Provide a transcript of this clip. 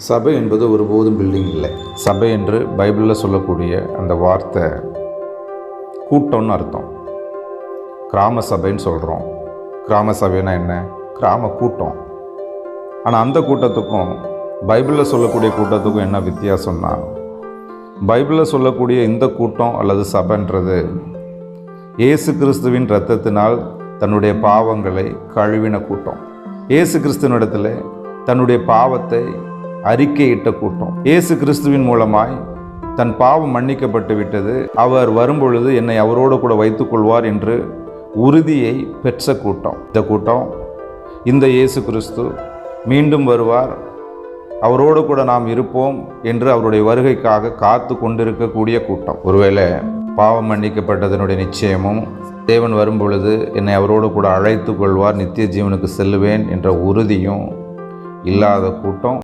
சபை என்பது ஒருபோதும் பில்டிங் இல்லை. சபை என்று பைபிளில் சொல்லக்கூடிய அந்த வார்த்தை கூட்டம்னு அர்த்தம். கிராம சபைன்னு சொல்கிறோம். கிராம சபைனா என்ன? கிராம கூட்டம். ஆனால் அந்த கூட்டத்துக்கும் பைபிளில் சொல்லக்கூடிய கூட்டத்துக்கும் என்ன வித்தியாசம்னா, பைபிளில் சொல்லக்கூடிய இந்த கூட்டம் அல்லது சபைன்றது இயேசு கிறிஸ்துவின் இரத்தத்தினால் தன்னுடைய பாவங்களை கழுவின கூட்டம். இயேசு கிறிஸ்துவினிடத்தில் தன்னுடைய பாவத்தை அறிக்கையிட்ட கூட்டம். இயேசு கிறிஸ்துவின் மூலமாய் தன் பாவம் மன்னிக்கப்பட்டு விட்டது, அவர் வரும்பொழுது என்னை அவரோடு கூட வைத்துக்கொள்வார் என்று உறுதியை பெற்ற கூட்டம். இந்த கூட்டம் இந்த இயேசு கிறிஸ்து மீண்டும் வருவார், அவரோடு கூட நாம் இருப்போம் என்று அவருடைய வருகைக்காக காத்து கொண்டிருக்கக்கூடிய கூட்டம். ஒருவேளை பாவம் மன்னிக்கப்பட்டதனுடைய நிச்சயமும், தேவன் வரும்பொழுது என்னை அவரோடு கூட அழைத்து கொள்வார், நித்திய ஜீவனுக்கு செல்லுவேன் என்ற உறுதியும் இல்லாத கூட்டம்